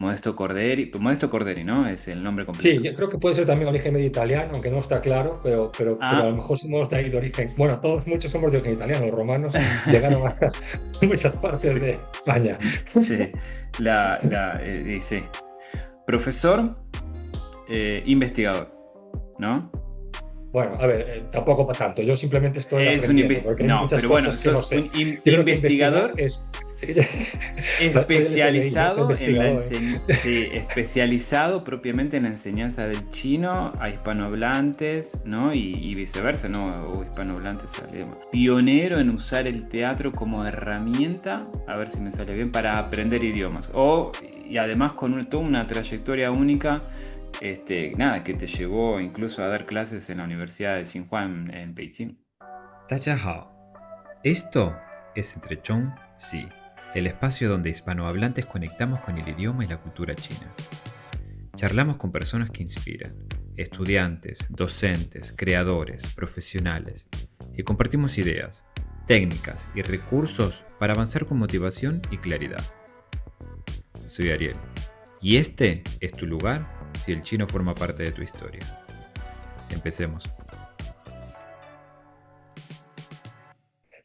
Modesto Corderi, ¿no? Es el nombre Sí, completo. yo creo que puede ser también origen medio italiano, aunque no está claro, pero a lo Ah, mejor somos de ahí de origen. Bueno, todos muchos somos de origen italiano. Los romanos llegaron a muchas partes sí, de España. sí. Sí. Profesor, investigador, ¿no? Bueno, a ver, tampoco para tanto. Yo simplemente estoy aprendiendo, porque hay No, muchas pero bueno, cosas que no sos sé. un Yo creo que investigar investigador es... Soy del FMI, ¿eh? Soy especializado en investigador, ¿eh? sí, especializado propiamente en la enseñanza del chino a hispanohablantes, ¿no? Y viceversa, ¿no? O hispanohablantes al idioma. Pionero en usar el teatro como herramienta, a ver si me sale bien, para aprender idiomas. Y además con toda una trayectoria única, nada, que te llevó incluso a dar clases en la Universidad de Tsinghua en Beijing. 大家好, esto es Entre Chong, sí, el espacio donde hispanohablantes conectamos con el idioma y la cultura china. Charlamos con personas que inspiran, estudiantes, docentes, creadores, profesionales, y compartimos ideas, técnicas y recursos para avanzar con motivación y claridad. Soy Ariel, y este es tu lugar si el chino forma parte de tu historia. Empecemos.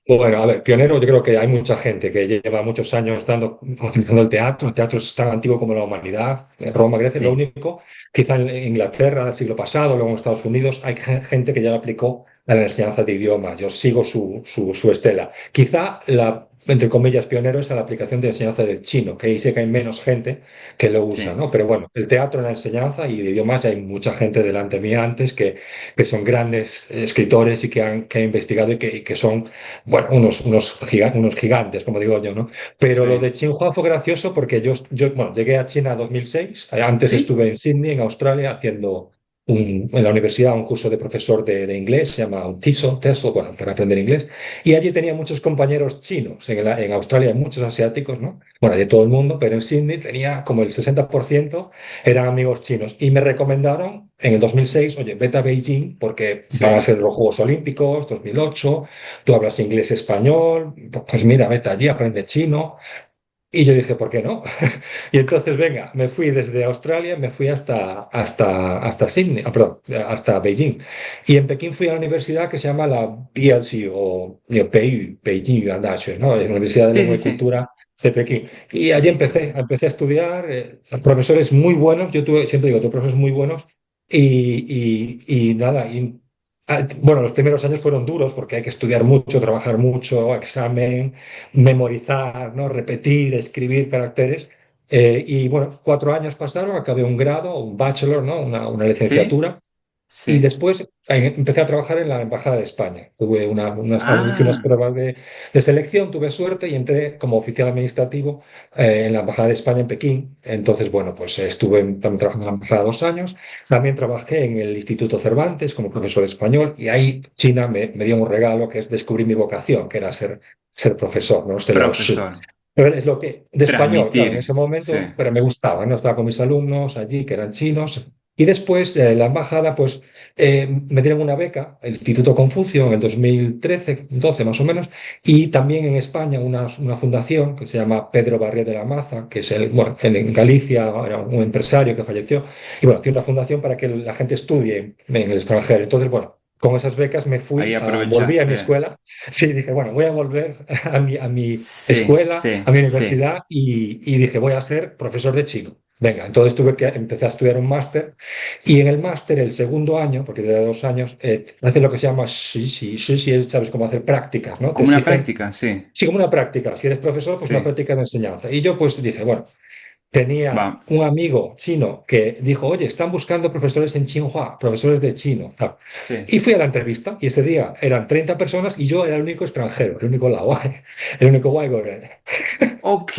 Bueno, a ver, pionero, yo creo que hay mucha gente que lleva muchos años utilizando el teatro. El teatro es tan antiguo como la humanidad. En Roma, Grecia, lo Sí. único, quizá en Inglaterra del siglo pasado, luego en Estados Unidos, hay gente que ya lo aplicó a la enseñanza de idiomas. Yo sigo su estela. Quizá la, entre comillas, pionero es a la aplicación de enseñanza del chino, que ahí sé que hay menos gente que lo usa, Sí. ¿no? Pero bueno, el teatro en la enseñanza y de idiomas, ya hay mucha gente delante mía antes que son grandes escritores y que han investigado y que son bueno, unos gigantes, como digo yo, ¿no? Pero lo Sí. de Tsinghua fue gracioso porque bueno, llegué a China en 2006. Antes ¿Sí? estuve en Sydney, en Australia, haciendo en la universidad un curso de profesor de inglés, se llama un TESOL, bueno, para aprender inglés. Y allí tenía muchos compañeros chinos. En Australia hay muchos asiáticos, ¿no? Bueno, de todo el mundo, pero en Sydney tenía como el 60% eran amigos chinos. Y me recomendaron en el 2006, oye, vete a Beijing porque van a Sí. ser los Juegos Olímpicos, 2008. Tú hablas inglés, español, pues mira, vete allí, aprende chino. Y yo dije, ¿por qué no? Y entonces, venga, me fui desde Australia, me fui hasta Sydney, perdón, hasta Beijing. Y en Pekín fui a la universidad que se llama la BLC o PEU, Beijing Yuan Dache, ¿no? La Universidad de Sí, Lengua sí, y sí. Cultura de Pekín. Y allí Y, empecé a estudiar, profesores muy buenos, yo tuve, siempre digo, tuve profesores muy buenos, y nada, bueno, los primeros años fueron duros porque hay que estudiar mucho, trabajar mucho, examen, memorizar, ¿no? Repetir, escribir caracteres. Y bueno, 4 años pasaron, acabé un grado, un bachelor, ¿no? Una ¿Sí? licenciatura. Y Sí. después empecé a trabajar en la Embajada de España. Hice unas Ah, pruebas de selección, tuve suerte y entré como oficial administrativo en la Embajada de España en Pekín. Entonces, bueno, pues estuve también trabajando en la Embajada 2 años. También trabajé en el Instituto Cervantes como profesor de español y ahí China me dio un regalo que es descubrir mi vocación, que era ser profesor, ¿no? Este Lao Shi. profesor. Pero es lo que, de español, claro, en ese Transmitir. Sí. momento, pero me gustaba, ¿no? Estaba con mis alumnos allí, que eran chinos. Y después, la embajada, pues, me dieron una beca, el Instituto Confucio, en el 2013, 12 más o menos, y también en España una fundación que se llama Pedro Barrié de la Maza, que es bueno, en Galicia era un empresario que falleció, y bueno, tiene una fundación para que la gente estudie en el extranjero. Entonces, bueno, con esas becas Ahí volví a mi aprovechaste. escuela. Sí, dije, bueno, voy a volver a mi Sí, escuela, a sí, mi sí. universidad y dije, voy a ser profesor de chino. Venga, entonces empecé a estudiar un máster y en el máster, el segundo año, porque era 2 años, hace lo que se llama sí, sabes cómo hacer prácticas, ¿no? Te Como una exigen, práctica, sí. sí, como una práctica. Si eres profesor, pues una Sí. práctica de enseñanza. Y yo pues dije, bueno, tenía Va. un amigo chino que dijo, oye, están buscando profesores en Tsinghua, profesores de chino, tal. Sí. Y fui a la entrevista y ese día eran 30 personas y yo era el único extranjero, el único lao, el único Waigorer. Ok.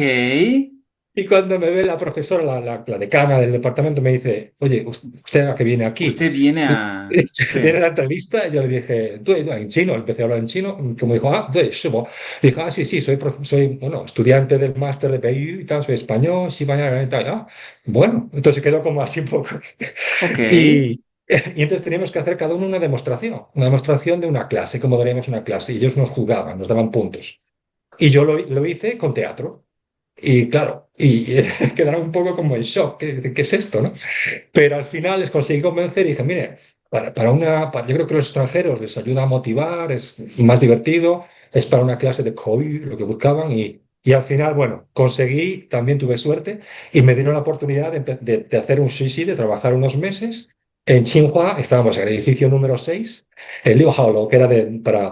Y cuando me ve la profesora, la decana del departamento, me dice, oye, ¿usted a qué viene aquí? Usted viene a... Viene a Sí. la entrevista y yo le dije, en chino, empecé a hablar en chino, como dijo, dijo, sí, sí, soy bueno, estudiante del máster de PIU y tal, soy español, sí, mañana y tal. Bueno, entonces quedó como así un poco. Ok. Y entonces teníamos que hacer cada uno una demostración de una clase, cómo daríamos una clase, y ellos nos juzgaban, nos daban puntos. Y yo lo hice con teatro. Y claro, y quedaron un poco como en shock, ¿qué es esto, no? Pero al final les conseguí convencer y dije, mire, yo creo que los extranjeros les ayuda a motivar, es más divertido, es para una clase de COI lo que buscaban y al final, bueno, conseguí, también tuve suerte y me dieron la oportunidad de hacer un shishi, de trabajar unos meses. En Tsinghua estábamos en el edificio número 6 el Liu Hao, que era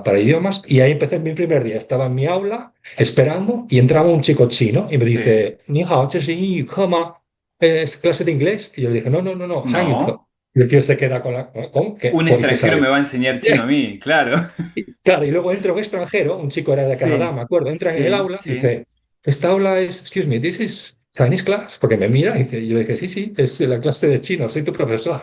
para idiomas, y ahí empecé mi primer día. Estaba en mi aula esperando y entraba un chico chino y me Sí. dice, Ni hao, ¿这是英语课吗? ¿Es clase de inglés? Y yo le dije, no, no, no, no, Hangyu. No. Y el tío se queda con la... ¿Cómo? ¿Qué? Un Pues, y se extranjero sale. me va a enseñar chino a mí, claro. Claro, y luego entra un extranjero, un chico era de Canadá, Sí, me acuerdo, entra en el sí, aula y sí. dice, esta aula es, excuse me, this is Chinese class, porque me mira y dice, y yo le dije, sí, sí, es la clase de chino, soy tu profesor.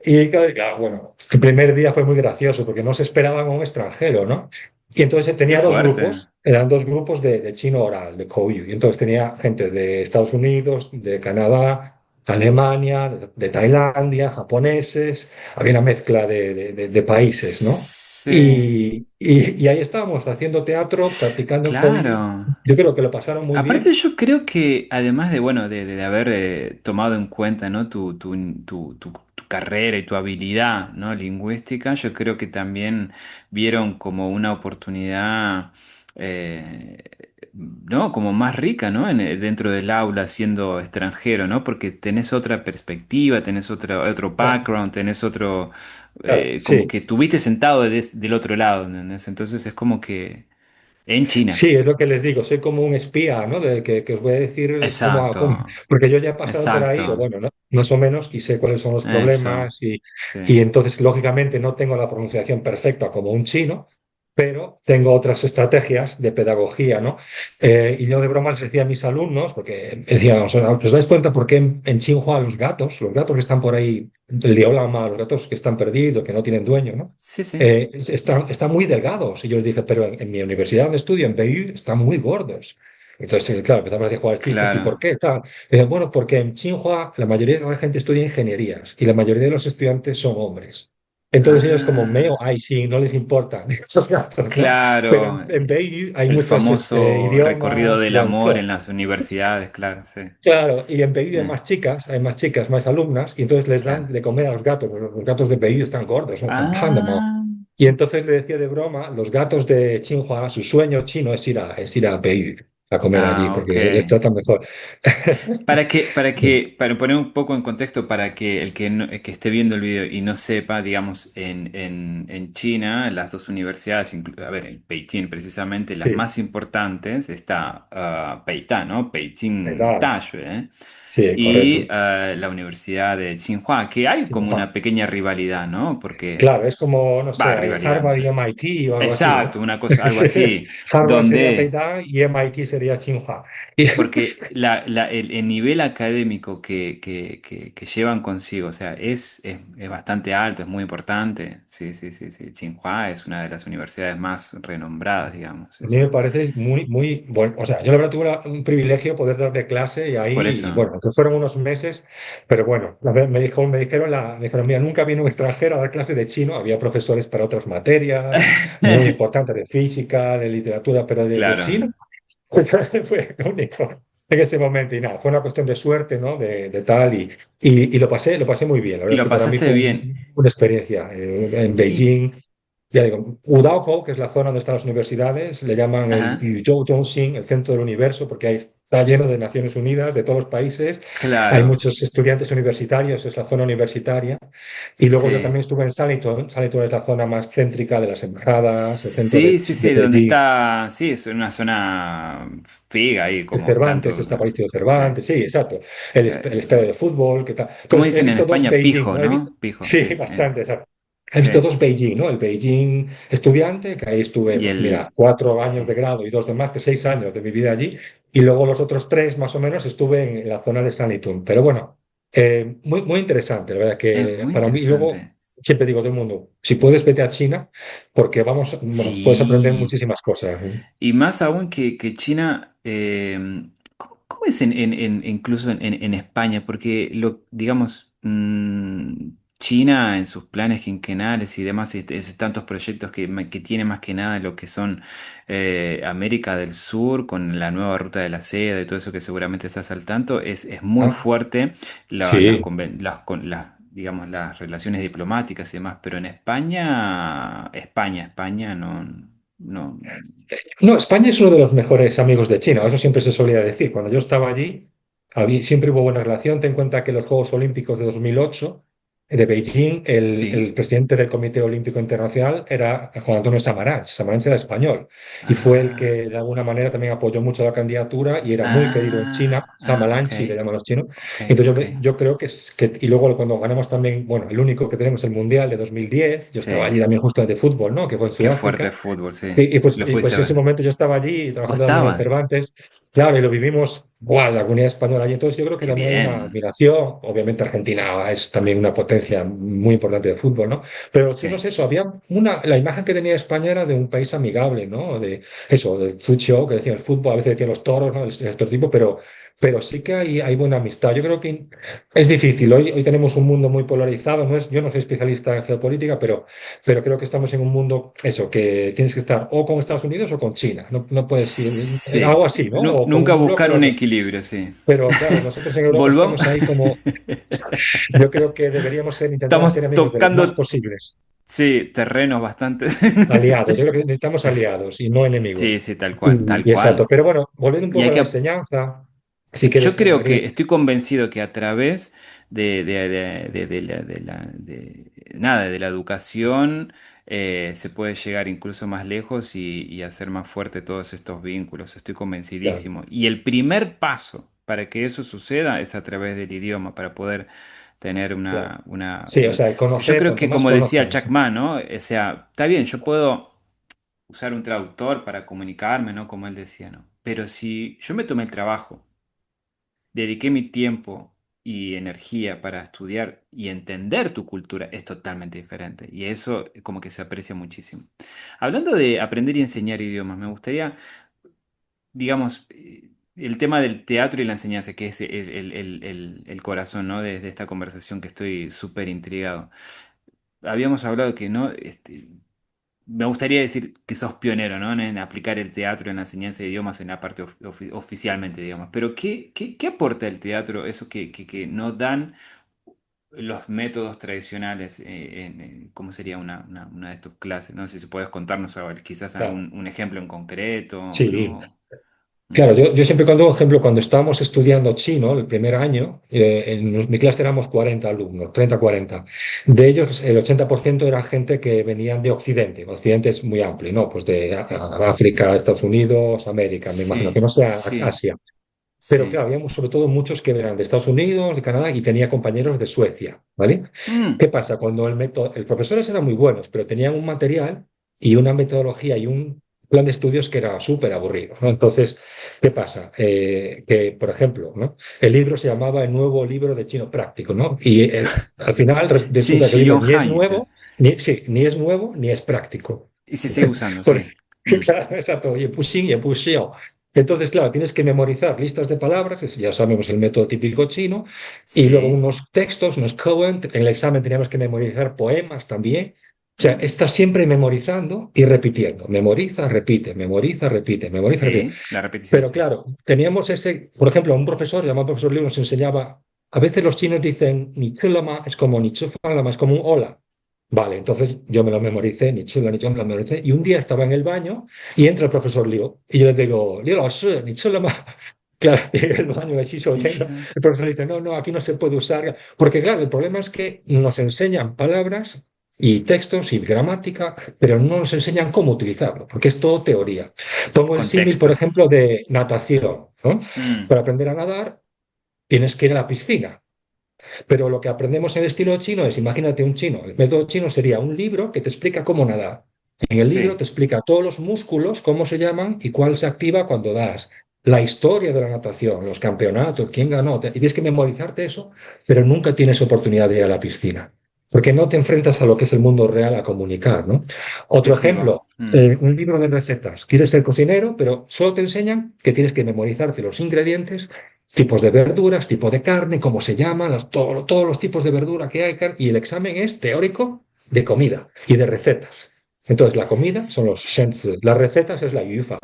Y claro, bueno, el primer día fue muy gracioso porque no se esperaban a un extranjero, ¿no? Y entonces Qué tenía dos fuerte. grupos, eran dos grupos de chino oral, de Koyu. Y entonces tenía gente de Estados Unidos, de Canadá, Alemania, de Tailandia, japoneses, había una mezcla de países, ¿no? Sí, Y ahí estábamos haciendo teatro, practicando Koyu. claro. Yo creo que lo pasaron muy Aparte bien. yo creo que además de, bueno, de haber tomado en cuenta, ¿no? Tu carrera y tu habilidad, ¿no? Lingüística, yo creo que también vieron como una oportunidad, eh, ¿no? Como más rica, ¿no? Dentro del aula siendo extranjero, ¿no? Porque tenés otra perspectiva, tenés otro Claro, background, tenés otro, claro, como sí. que tuviste sentado del otro lado, ¿entendés? Entonces es como que en China. Sí, es lo que les digo, soy como un espía, ¿no? Que os voy a decir Exacto, porque yo ya he pasado por ahí, o exacto. bueno, ¿no? Más o menos, y sé cuáles son los Eso, problemas, sí. y entonces, lógicamente, no tengo la pronunciación perfecta como un chino, pero tengo otras estrategias de pedagogía, ¿no? Y yo de broma les decía a mis alumnos, porque decía, ¿os dais cuenta por qué en Tsinghua los gatos que están por ahí, el liolama, los gatos que están perdidos, que no tienen dueño, ¿no? Sí, sí, Están muy delgados. Y yo les dije, pero en mi universidad donde estudio, en BU, están muy gordos. Entonces, claro, empezamos a decir, jugar chistes. ¿Y por claro. qué tal? Bueno, porque en Tsinghua la mayoría de la gente estudia ingenierías y la mayoría de los estudiantes son hombres. Entonces ellos como meo, Ah, ay, sí, no les importa esos gatos, ¿no? Pero claro. en BU hay El muchos famoso recorrido idiomas, del bueno, amor claro. en las universidades, claro, sí. Claro, y en BU Eh, hay más chicas, más alumnas, y entonces les dan claro. de comer a los gatos. Los gatos de BU están gordos, ¿no? Son panda. Ah, Y entonces le decía de broma, los gatos de Xinhua, su sueño chino es ir a Beir a comer allí, ah, ok. porque les tratan mejor. Para poner un poco en contexto, para que el que, el que esté viendo el video y no sepa, digamos, en China, las dos universidades, a ver, en Beijing precisamente, las Sí, más importantes, está Peitán, ¿no? Beijing tal. Daxue, ¿eh? Sí, Y correcto. la Universidad de Tsinghua, que hay como Xinhua. una pequeña rivalidad, ¿no? Porque, Claro, es como, no va, sé, rivalidad, no Harvard sé. y MIT o algo así, ¿no? Exacto, una cosa, algo Sí, así, Harvard sería donde... Peitán y MIT sería Tsinghua. Y- Porque el nivel académico que llevan consigo, o sea, es bastante alto, es muy importante. Sí, sí, sí, sí. Tsinghua es una de las universidades más renombradas, digamos. A Sí, mí me sí. parece muy, muy bueno. O sea, yo la verdad tuve un privilegio poder darle clase y Por ahí, y eso. bueno, que fueron unos meses, pero bueno, me dijeron, mira, nunca vino un extranjero a dar clase de chino, había profesores para otras materias muy importantes de física, de literatura, pero de Claro. chino fue único en ese momento y nada, fue una cuestión de suerte, ¿no? De tal y lo pasé muy bien. La Y verdad es lo que para mí pasaste fue bien. una experiencia en Y, Beijing. Ya digo, Udaoko, que es la zona donde están las universidades, le llaman el ajá, Yuzhou Zhongxin, el centro del universo, porque ahí está lleno de Naciones Unidas, de todos los países. Hay claro. muchos estudiantes universitarios, es la zona universitaria. Y luego yo Sí. también estuve en Sanlitun. Sanlitun es la zona más céntrica de las embajadas, el centro Sí, sí, de sí, donde Beijing. está, sí, es una zona fija ahí, El como Cervantes, tanto, está Palacio de sí. Cervantes, sí, exacto. El estadio Eh, de fútbol, ¿qué tal? ¿Cómo Entonces, he dicen en visto dos España? Beijing, Pijo, ¿no? He visto, ¿no? Pijo, sí, sí. bastante, exacto. He visto dos Beijing, ¿no? El Beijing estudiante, que ahí estuve, Y pues mira, el... 4 años Sí. de grado y dos de máster, 6 años de mi vida allí. Y luego los otros tres, más o menos, estuve en la zona de Sanlitun. Pero bueno, muy, muy interesante, la verdad Es que muy para mí, y luego interesante. siempre digo a todo el mundo, si puedes, vete a China, porque vamos, bueno, puedes aprender Sí. muchísimas cosas. Y más aún que China, cómo es incluso en España? Porque, digamos, China en sus planes quinquenales y demás, tantos proyectos que tiene más que nada lo que son América del Sur, con la nueva ruta de la seda y todo eso que seguramente estás al tanto, es muy Ah, fuerte sí. digamos, las relaciones diplomáticas y demás, pero en España no, No, España es uno de los mejores amigos de China, eso siempre se solía decir. Cuando yo estaba allí, siempre hubo buena relación. Ten en cuenta que los Juegos Olímpicos de 2008 de Beijing, sí. el presidente del Comité Olímpico Internacional era Juan Antonio Samaranch. Samaranch era español y fue el Ah, que de alguna manera también apoyó mucho la candidatura y era muy querido en China. ok, Samaranch, le llaman los chinos. ok, Entonces ok. yo creo y luego cuando ganamos también, bueno, el único que tenemos el Mundial de 2010, yo estaba Sí. allí también justo de fútbol, ¿no? Que fue en Qué fuerte Sudáfrica. el fútbol, sí. Sí, Lo y pudiste pues ese ver. momento yo estaba allí ¿Vos trabajando también en el estabas? Cervantes, claro, y lo vivimos, ¡guau! La comunidad española allí. Entonces yo creo que Qué también hay una bien. admiración. Obviamente Argentina es también una potencia muy importante de fútbol, ¿no? Pero los Sí. chinos eso, la imagen que tenía España era de un país amigable, ¿no? De eso, del futsal, que decían el fútbol, a veces decían los toros, ¿no? Este tipo, pero sí que hay buena amistad. Yo creo que es difícil. Hoy tenemos un mundo muy polarizado. Yo no soy especialista en geopolítica, pero creo que estamos en un mundo, eso, que tienes que estar o con Estados Unidos o con China. No, no puedes ir, Sí. algo así, ¿no? O con Nunca un bloque buscar o un otro. equilibrio, sí. Pero claro, nosotros en Europa Volvamos. estamos ahí como, yo creo que deberíamos intentar ser Estamos amigos de los más tocando, posibles, sí, terrenos bastante. aliados. Yo Sí. creo que necesitamos aliados y no enemigos. Sí, sí, tal cual, tal Y exacto. cual. Pero bueno, volviendo un Y poco hay a la que enseñanza, si Yo quieres, creo María. que estoy convencido que a través nada, de la educación se puede llegar incluso más lejos y hacer más fuerte todos estos vínculos. Estoy Claro, convencidísimo. Y el primer paso para que eso suceda es a través del idioma, para poder tener claro. Sí, o sea, el Yo conocer, creo cuanto que más como decía conozcas. Chuck Ma, ¿no? O sea, está bien, yo puedo usar un traductor para comunicarme, ¿no? Como él decía, ¿no? Pero si yo me tomé el trabajo, dediqué mi tiempo y energía para estudiar y entender tu cultura, es totalmente diferente. Y eso como que se aprecia muchísimo. Hablando de aprender y enseñar idiomas, me gustaría, digamos, el tema del teatro y la enseñanza, que es el corazón, ¿no? De esta conversación que estoy súper intrigado. Habíamos hablado que, ¿no? Me gustaría decir que sos pionero, ¿no? En aplicar el teatro en la enseñanza de idiomas en la parte oficialmente, digamos. Pero ¿qué aporta el teatro, eso que no dan los métodos tradicionales cómo sería una de tus clases? No sé si puedes contarnos quizás Claro. algún un ejemplo en concreto, Sí, ¿no? Mm. claro, yo siempre cuando, por ejemplo, cuando estábamos estudiando chino el primer año, en mi clase éramos 40 alumnos, 30, 40. De ellos, el 80% eran gente que venían de Occidente. Occidente es muy amplio, ¿no? Pues de Sí, África, Estados Unidos, América, me imagino que sí, no sea sí, Asia. Pero sí. claro, habíamos sobre todo muchos que eran de Estados Unidos, de Canadá y tenía compañeros de Suecia, ¿vale? Mm, ¿Qué pasa? Cuando el profesores eran muy buenos, pero tenían un material y una metodología y un plan de estudios que era súper aburrido, ¿no? Entonces, ¿qué pasa? Que, por ejemplo, ¿no? El libro se llamaba El nuevo libro de chino práctico, ¿no? Y al final sí, resulta que el libro Shiyong ni es Han. nuevo, ni, sí, ni es nuevo, ni es práctico. Y se sigue usando, Porque, sí. Mm, claro, exacto, y pushing y pusheo. Entonces, claro, tienes que memorizar listas de palabras, que ya sabemos el método típico chino, y luego sí. unos textos, unos koan. En el examen teníamos que memorizar poemas también. O sea, Mm. estás siempre memorizando y repitiendo. Memoriza, repite, memoriza, repite, memoriza, repite. Sí, la repetición, Pero sí. claro, teníamos por ejemplo, un profesor, llamado profesor Liu, nos enseñaba, a veces los chinos dicen ni chulama, es como ni chufalama, es como un hola. Vale, entonces yo me lo memoricé, ni chula, ni chula, me lo memoricé. Y un día estaba en el baño y entra el profesor Liu y yo le digo, Liu, ni chulama. Claro, y el baño así soltando. El profesor dice, no, no, aquí no se puede usar. Porque claro, el problema es que nos enseñan palabras y textos y gramática, pero no nos enseñan cómo utilizarlo, porque es todo teoría. Pongo el símil, por Contexto. ejemplo, de natación, ¿no? Mm, Para aprender a nadar tienes que ir a la piscina, pero lo que aprendemos en el estilo chino es, imagínate un chino, el método chino sería un libro que te explica cómo nadar. En el libro sí, te explica todos los músculos, cómo se llaman y cuál se activa cuando das. La historia de la natación, los campeonatos, quién ganó, y tienes que memorizarte eso, pero nunca tienes oportunidad de ir a la piscina, porque no te enfrentas a lo que es el mundo real a comunicar, ¿no? te Otro sigo. ejemplo, Mm, un libro de recetas. Quieres ser cocinero, pero solo te enseñan que tienes que memorizarte los ingredientes tipos de verduras, tipo de carne, cómo se llaman, todos los tipos de verdura que hay, y el examen es teórico de comida y de recetas. Entonces, la comida son los shenzi, las recetas es la yufa,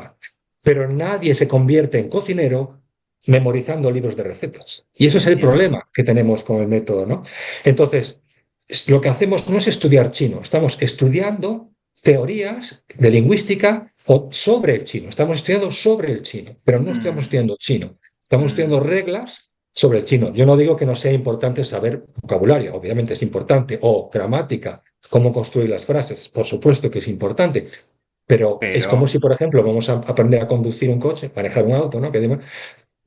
pero nadie se convierte en cocinero memorizando libros de recetas. Y eso es el Entiendo. problema que tenemos con el método, ¿no? Entonces, lo que hacemos no es estudiar chino, estamos estudiando teorías de lingüística sobre el chino. Estamos estudiando sobre el chino, pero no estamos Mm, estudiando chino. Estamos estudiando mm, reglas sobre el chino. Yo no digo que no sea importante saber vocabulario, obviamente es importante, o gramática, cómo construir las frases, por supuesto que es importante. Pero es como pero, si, por ejemplo, vamos a aprender a conducir un coche, manejar un auto, ¿no?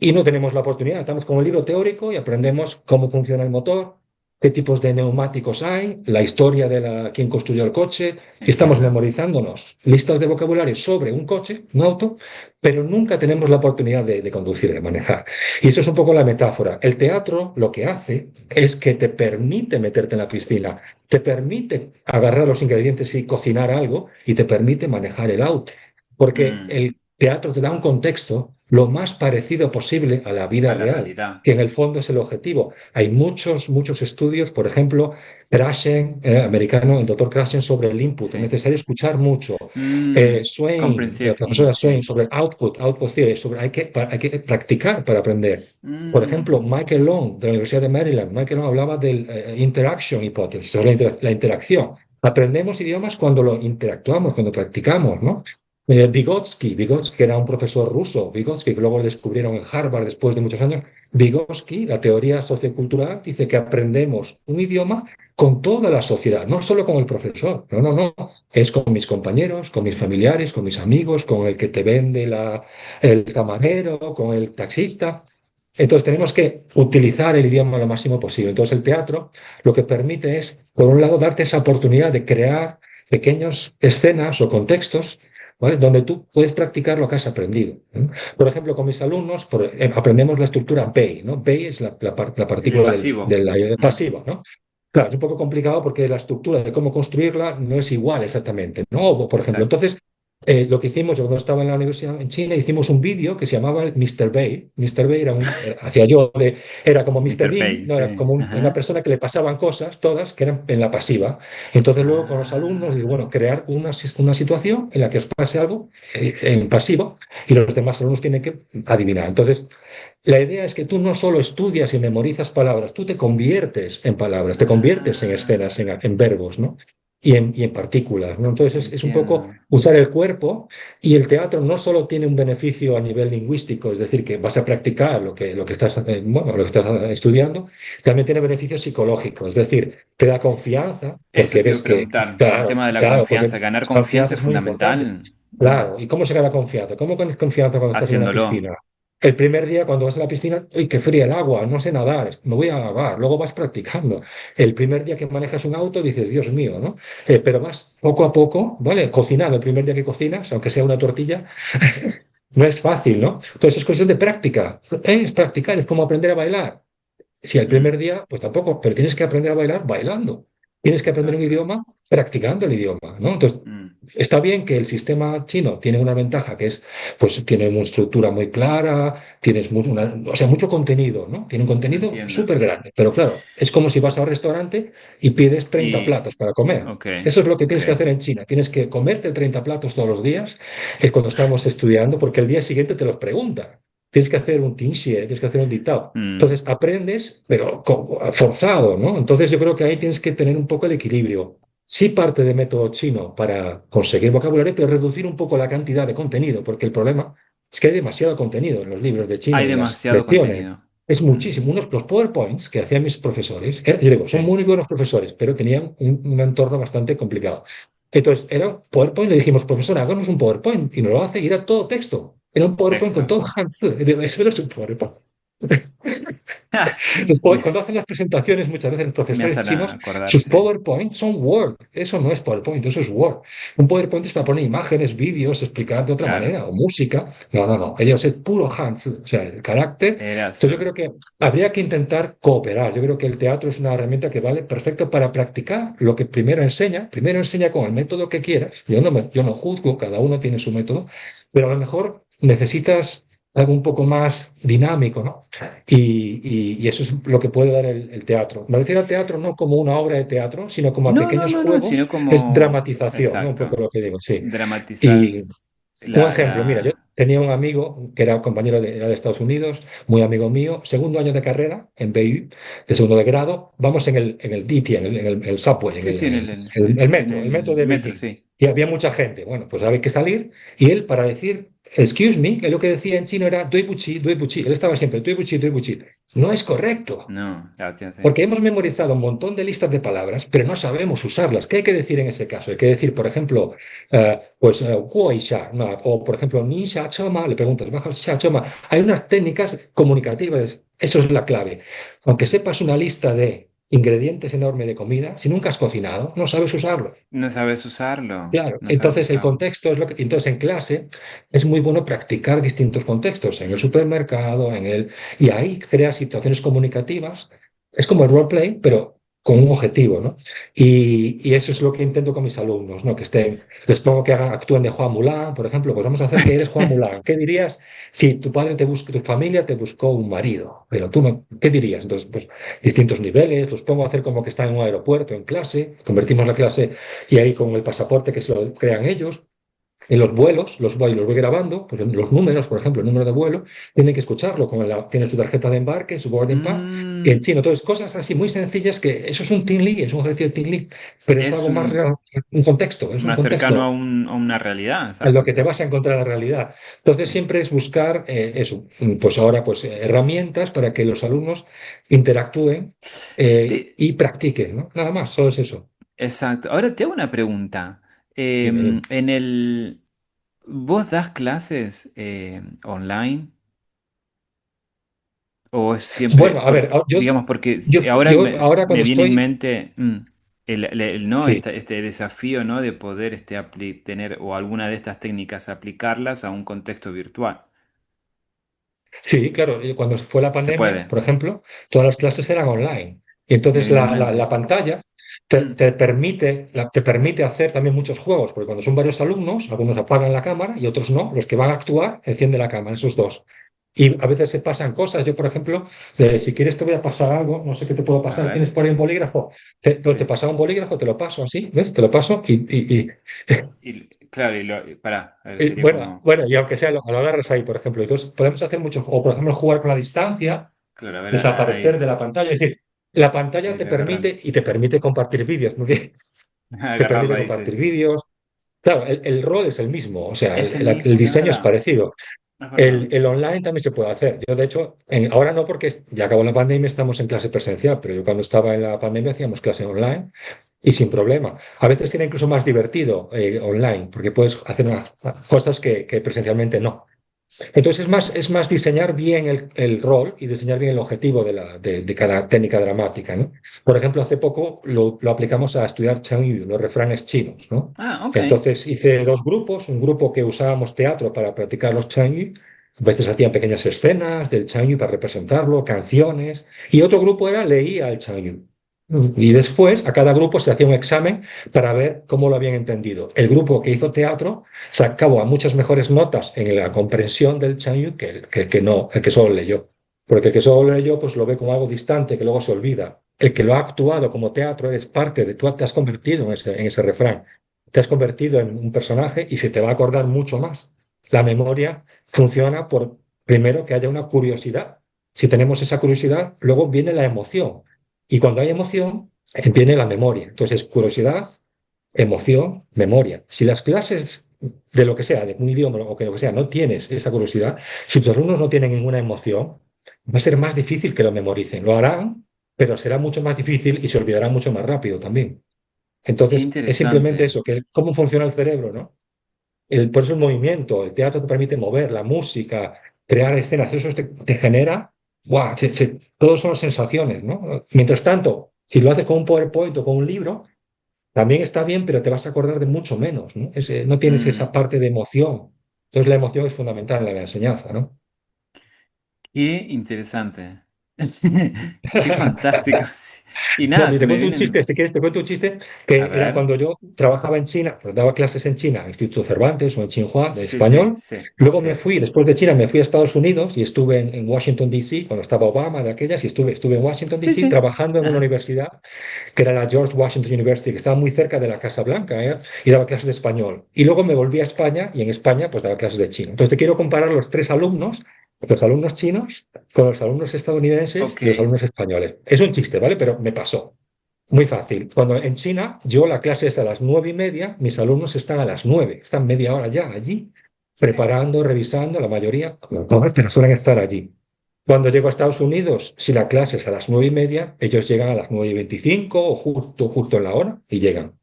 Y no tenemos la oportunidad. Estamos con un libro teórico y aprendemos cómo funciona el motor, qué tipos de neumáticos hay, la historia de quién construyó el coche. Y estamos entiendo. memorizándonos listas de vocabulario sobre un coche, un auto, pero nunca tenemos la oportunidad de conducir, de manejar. Y eso es un poco la metáfora. El teatro lo que hace es que te permite meterte en la piscina, te permite agarrar los ingredientes y cocinar algo y te permite manejar el auto. Porque Mm, el teatro te da un contexto lo más parecido posible a la vida a la real, realidad. que en el fondo es el objetivo. Hay muchos estudios, por ejemplo, Krashen, americano, el doctor Krashen, sobre el input. Es Sí. necesario escuchar mucho. Swain, la Comprensive profesora in, Swain, sí. sobre el output theory, hay que practicar para aprender. Por Mm, ejemplo, Michael Long, de la Universidad de Maryland, Michael Long hablaba del interaction hypothesis, sobre la interacción. Aprendemos idiomas cuando lo interactuamos, cuando practicamos, ¿no? Vygotsky era un profesor ruso, Vygotsky, que luego lo descubrieron en Harvard después de muchos años. Vygotsky, la teoría sociocultural, dice que aprendemos un idioma con toda la sociedad, no solo con el profesor, no, es con mis compañeros, con mis familiares, con mis amigos, con el que te vende el camarero, con el taxista. Entonces tenemos que utilizar el idioma lo máximo posible. Entonces el teatro lo que permite es, por un lado, darte esa oportunidad de crear pequeñas escenas o contextos, ¿vale? Donde tú puedes practicar lo que has aprendido, ¿no? Por ejemplo, con mis alumnos aprendemos la estructura BEI, ¿no? BEI es la el partícula pasivo. Mm, pasiva, ¿no? Claro, es un poco complicado porque la estructura de cómo construirla no es igual exactamente, ¿no? Por ejemplo, exacto. entonces, lo que hicimos, yo cuando estaba en la universidad en China, hicimos un vídeo que se llamaba el Mr. Bay. Mr. Bay hacía yo, era como Mr. Mr. Bean, Pay, no, era sí. como una Ajá. persona que le pasaban cosas, todas, que eran en la pasiva. Entonces luego con los alumnos, digo, Ah, bueno, crear una situación en la que os pase algo en pasivo y los demás alumnos tienen que adivinar. Entonces, la idea es que tú no solo estudias y memorizas palabras, tú te conviertes en palabras, te conviertes en escenas, ah, en verbos, ¿no? Y en partículas, ¿no? Entonces es un poco entiendo. usar el cuerpo y el teatro no solo tiene un beneficio a nivel lingüístico, es decir, que vas a practicar lo que estás, bueno, lo que estás estudiando, también tiene beneficios psicológicos, es decir, te da confianza Eso porque te iba ves a que, preguntar. El claro, tema de la claro, porque confianza, ganar confianza confianza es es muy importante. fundamental. Mm, Claro, ¿y cómo se gana confianza? ¿Cómo ganas confianza cuando estás en una haciéndolo. piscina? El primer día cuando vas a la piscina, ¡uy, qué fría el agua! No sé nadar, me voy a ahogar. Luego vas practicando. El primer día que manejas un auto dices, Dios mío, ¿no? Pero vas poco a poco, ¿vale? Cocinando. El primer día que cocinas, aunque sea una tortilla, no es fácil, ¿no? Entonces es cuestión de práctica. Es practicar, es como aprender a bailar. Si el Mm, primer día, pues tampoco, pero tienes que aprender a bailar bailando. Tienes que aprender un exacto. idioma practicando el idioma, ¿no? Entonces, Mm, está bien que el sistema chino tiene una ventaja que es, pues tiene una estructura muy clara, tienes o sea, mucho contenido, ¿no? Tiene un contenido entiendo. súper grande, pero claro, es como si vas a un restaurante y pides 30 Y, platos para comer. ok, Eso es lo que ok. tienes que hacer en China. Tienes que comerte 30 platos todos los días, cuando estamos estudiando, porque el día siguiente te los preguntan. Tienes que hacer un tinxie, tienes que hacer un dictado. Mm, Entonces aprendes, pero forzado, ¿no? Entonces yo creo que ahí tienes que tener un poco el equilibrio. Sí parte de método chino para conseguir vocabulario, pero reducir un poco la cantidad de contenido, porque el problema es que hay demasiado contenido en los libros de chino hay y en las demasiado lecciones. contenido. Es Mm, muchísimo. Los PowerPoints que hacían mis profesores, yo digo, son sí, muy buenos profesores, pero tenían un entorno bastante complicado. Entonces, era un PowerPoint, le dijimos, profesor, háganos un PowerPoint, y nos lo hace, y era todo texto. Era un PowerPoint con texto. todo Hanzi. Y digo, eso no es un PowerPoint. Me, Cuando hacen las presentaciones, muchas veces los me profesores hacen chinos, acordar, sus sí. PowerPoint son Word. Eso no es PowerPoint, eso es Word. Un PowerPoint es para poner imágenes, vídeos, explicar de otra Claro, manera, o música. No. Ellos es puro hands, o sea, el carácter. era Entonces eso. yo creo que habría que intentar cooperar. Yo creo que el teatro es una herramienta que vale perfecto para practicar lo que primero enseña. Primero enseña con el método que quieras. Yo no juzgo, cada uno tiene su método, pero a lo mejor necesitas algo un poco más dinámico, ¿no? Y eso es lo que puede dar el teatro. Me refiero al teatro no como una obra de teatro, sino como a No, no, pequeños no, no, juegos, sino es como, dramatización, ¿no? Un poco exacto, lo que digo, sí. Y dramatizas un la, ejemplo, mira, yo la... tenía un amigo que era compañero era de Estados Unidos, muy amigo mío, segundo año de carrera en BU, de segundo de grado, vamos en el DT, en el subway, Sí, sí, sí, el sí, en metro, el metro el de metro, Beijing. sí. Y había mucha gente. Bueno, pues había que salir. Y él, para decir, excuse me, que lo que decía en chino era dui buchi, dui buchi. Él estaba siempre dui buchi, dui buchi. No es correcto. No, la opción sí. Porque hemos memorizado un montón de listas de palabras, pero no sabemos usarlas. ¿Qué hay que decir en ese caso? Hay que decir, por ejemplo, pues, guo y sha, ¿no? O, por ejemplo, ni sha choma, le preguntas, baja sha choma. Hay unas técnicas comunicativas, eso es la clave. Aunque sepas una lista de ingredientes enorme de comida, si nunca has cocinado, no sabes usarlo. No sabes usarlo, Claro, no sabes entonces el usarlo. contexto es lo que, entonces en clase es muy bueno practicar distintos contextos, en el supermercado, y ahí creas situaciones comunicativas. Es como el roleplay, pero con un objetivo, ¿no? Y eso es lo que intento con mis alumnos, ¿no? Que estén, les pongo que actúen de Juan Mulán, por ejemplo, pues vamos a hacer que eres Juan Mulán. ¿Qué dirías si tu padre te buscó, tu familia te buscó un marido? Pero tú no, ¿qué dirías? Entonces, pues distintos niveles, los pongo a hacer como que están en un aeropuerto, en clase, convertimos la clase y ahí con el pasaporte que se lo crean ellos. En los vuelos, los voy grabando, pues los números, por ejemplo, el número de vuelo, tienen que escucharlo, tienes tu tarjeta de embarque, su boarding pass, en Mm, chino. Entonces, cosas así muy sencillas que eso es un Team Lead, es un ejercicio de Team Lead, pero es es algo más un, real, un contexto, es un más cercano contexto a una realidad, en lo exacto, que te sí. vas a encontrar en la realidad. Entonces, Sí. siempre es buscar eso, pues ahora, pues herramientas para que los alumnos interactúen Te- y practiquen, ¿no? Nada más, solo es eso. exacto. Ahora te hago una pregunta. Dime, dime. En el, ¿vos das clases online? ¿O es siempre, Bueno, a ver, digamos, porque ahora yo ahora me cuando viene en estoy, mente ¿no? sí, Este desafío, ¿no? De poder tener o alguna de estas técnicas aplicarlas a un contexto virtual. sí, claro, cuando fue la Se pandemia, puede, por ejemplo, todas las clases eran online. Y entonces la evidentemente. pantalla Mm. te permite hacer también muchos juegos, porque cuando son varios alumnos, algunos apagan la cámara y otros no, los que van a actuar encienden la cámara, esos dos. Y a veces se pasan cosas. Yo, por ejemplo, si quieres te voy a pasar algo, no sé qué te puedo A pasar. ¿Tienes ver, por ahí un bolígrafo? Te sí. pasaba un bolígrafo, te lo paso así, ¿ves? Te lo paso Y, claro, pará, a ver, sería bueno, como, bueno, y aunque sea, lo agarras ahí, por ejemplo. Entonces, podemos hacer muchos, o por ejemplo, jugar con la distancia, claro, a ver, desaparecer ahí, de la pantalla. Es decir, la pantalla ahí te estoy agarrando. permite y te permite compartir vídeos, muy bien. Te Agarrarlo permite ahí, sí, compartir sí. vídeos. Claro, el rol es el mismo, o sea, Es el el mismo, es diseño es verdad, parecido. es verdad. El online también se puede hacer. Yo, de hecho, ahora no porque ya acabó la pandemia, estamos en clase presencial, pero yo cuando estaba en la pandemia hacíamos clase online y sin problema. A veces tiene incluso más divertido online, porque puedes hacer unas cosas que presencialmente no. Entonces es más diseñar bien el rol y diseñar bien el objetivo de cada técnica dramática, ¿no? Por ejemplo, hace poco lo aplicamos a estudiar Changyu, los refranes chinos, ¿no? Ah, ok. Entonces hice dos grupos, un grupo que usábamos teatro para practicar los Changyu, a veces hacían pequeñas escenas del Changyu para representarlo, canciones, y otro grupo leía el Changyu. Y después a cada grupo se hacía un examen para ver cómo lo habían entendido. El grupo que hizo teatro sacaba muchas mejores notas en la comprensión del Chanyu que no, el que solo leyó. Porque el que solo leyó, pues lo ve como algo distante, que luego se olvida. El que lo ha actuado como teatro eres parte de, tú te has convertido en ese refrán. Te has convertido en un personaje y se te va a acordar mucho más. La memoria funciona por, primero, que haya una curiosidad. Si tenemos esa curiosidad, luego viene la emoción. Y cuando hay emoción, viene la memoria. Entonces, curiosidad, emoción, memoria. Si las clases de lo que sea, de un idioma o que lo que sea, no tienes esa curiosidad, si tus alumnos no tienen ninguna emoción, va a ser más difícil que lo memoricen. Lo harán, pero será mucho más difícil y se olvidará mucho más rápido también. Qué Entonces, es simplemente interesante. eso, que cómo funciona el cerebro, ¿no? Por eso el movimiento, el teatro te permite mover, la música, crear escenas, eso te genera, ¡guau! Todos son sensaciones, ¿no? Mientras tanto, si lo haces con un PowerPoint o con un libro, también está bien, pero te vas a acordar de mucho menos, ¿no? No tienes esa Mm, parte de emoción. Entonces la emoción es fundamental en la enseñanza, ¿no? qué interesante. Qué fantástico. Sí. Y No, nada, mira, se te me cuento un vienen. chiste, si quieres te cuento un chiste, A que era ver. cuando yo trabajaba en China, pues daba clases en China, en Instituto Cervantes o en Tsinghua de Sí, sí, español. sí, Luego me sí. fui, después de China, me fui a Estados Unidos y estuve en Washington, D.C., cuando estaba Obama de aquellas, y estuve en Washington, Sí, D.C., sí. trabajando en una Ajá. universidad que era la George Washington University, que estaba muy cerca de la Casa Blanca, y daba clases de español. Y luego me volví a España y en España pues daba clases de chino. Entonces te quiero comparar los alumnos chinos, con los alumnos estadounidenses Ok. y los alumnos españoles. Es un chiste, ¿vale? Pero me pasó. Muy fácil. Cuando en China, yo la clase es a las 9:30, mis alumnos están a las 9, están media hora ya allí, Sí. preparando, revisando, la mayoría, todas, pero suelen estar allí. Cuando llego a Estados Unidos, si la clase es a las 9:30, ellos llegan a las 9:25 o justo en la hora y llegan.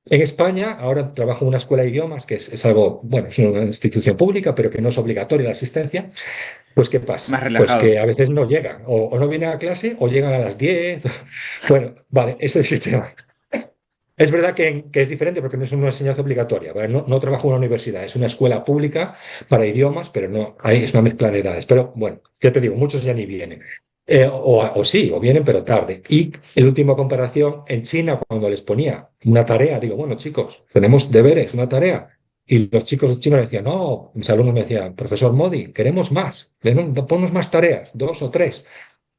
En España, ahora trabajo en una escuela de idiomas, que es algo, bueno, es una institución pública, pero que no es obligatoria la asistencia. Pues, ¿qué Más pasa? Pues que relajado. a veces no llegan, o no vienen a clase, o llegan a las 10. Bueno, vale, ese es el sistema. Es verdad que es diferente porque no es una enseñanza obligatoria, ¿vale? No trabajo en una universidad, es una escuela pública para idiomas, pero no, ahí es una mezcla de edades. Pero bueno, ya te digo, muchos ya ni vienen. O sí, o vienen, pero tarde. Y en última comparación, en China, cuando les ponía una tarea, digo, bueno, chicos, tenemos deberes, una tarea. Y los chicos chinos decían, no, mis alumnos me decían, profesor Modi, queremos más, ponnos más tareas, 2 o 3.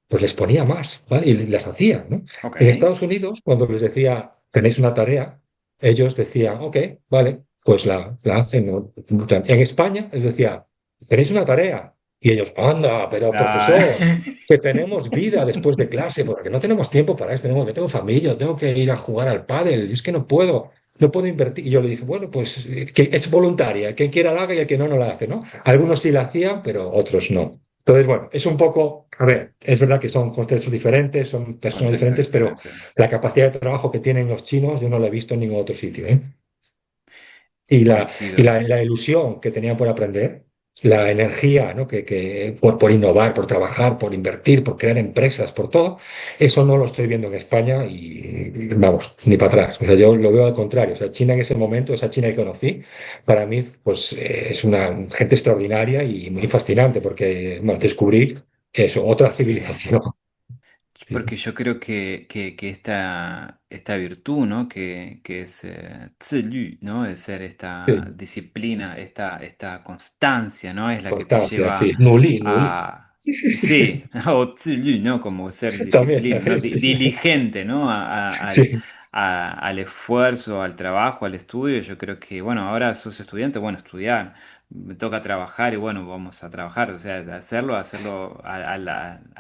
Pues les ponía más, ¿vale? Y las hacía, ¿no? Ok. En Estados Unidos, cuando les decía, tenéis una tarea, ellos decían, ok, vale, pues la hacen, ¿no? En España les decía, tenéis una tarea. Y ellos, anda, pero Ah, profesor, que tenemos vida después de clase, porque no tenemos tiempo para esto, yo tengo familia, tengo que ir a jugar al pádel, y es que no puedo invertir. Y yo le dije, bueno, pues que es voluntaria, el que quiera la haga y el que no la hace, ¿no? Algunos sí la hacían, pero otros no. Entonces, bueno, es un poco, a ver, es verdad que son contextos diferentes, son personas contexto diferentes, pero diferente. la capacidad de trabajo que tienen los chinos yo no la he visto en ningún otro sitio, ¿eh? Y la, y Coincido. la, la ilusión que tenían por aprender, la energía, ¿no? que por innovar, por trabajar, por invertir, por crear empresas, por todo, eso no lo estoy viendo en España y vamos, ni para atrás. O sea, yo lo veo al contrario. O sea, China en ese momento, esa China que conocí, para mí pues, es una gente extraordinaria y muy fascinante porque bueno, descubrí eso, otra civilización. Porque yo creo que esta virtud, ¿no? Que es 自律, ¿no? De ser esta Sí, disciplina, esta constancia, ¿no? Es la que te constancia, lleva sí. Nuli, Nuli. a... Sí, sí, Sí, sí. o 自律, ¿no? Como ser También, disciplina, ¿no? también, sí, sí. Diligente, ¿no? Sí, Al esfuerzo, al trabajo, al estudio. Yo creo que, bueno, ahora sos estudiante, bueno, estudiar. Me toca trabajar y bueno, vamos a trabajar. O sea, hacerlo a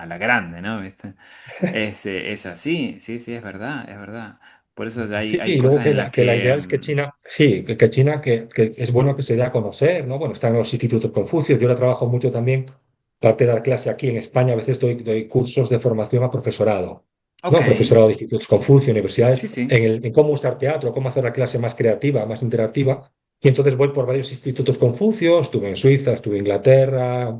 la grande, ¿no? ¿Viste? Es así, sí, sí, es verdad, es verdad. Por eso sí, hay y luego cosas que en las la que... idea es que China, sí, que China, que es bueno que se dé a conocer, ¿no? Bueno, están los institutos Confucio, yo ahora trabajo mucho también, aparte de dar clase aquí en España, a veces doy cursos de formación a profesorado, Ok, ¿no? Profesorado de institutos Confucio, sí, universidades, sí. en cómo usar teatro, cómo hacer la clase más creativa, más interactiva. Y entonces voy por varios institutos Confucio, estuve en Suiza, estuve en Inglaterra,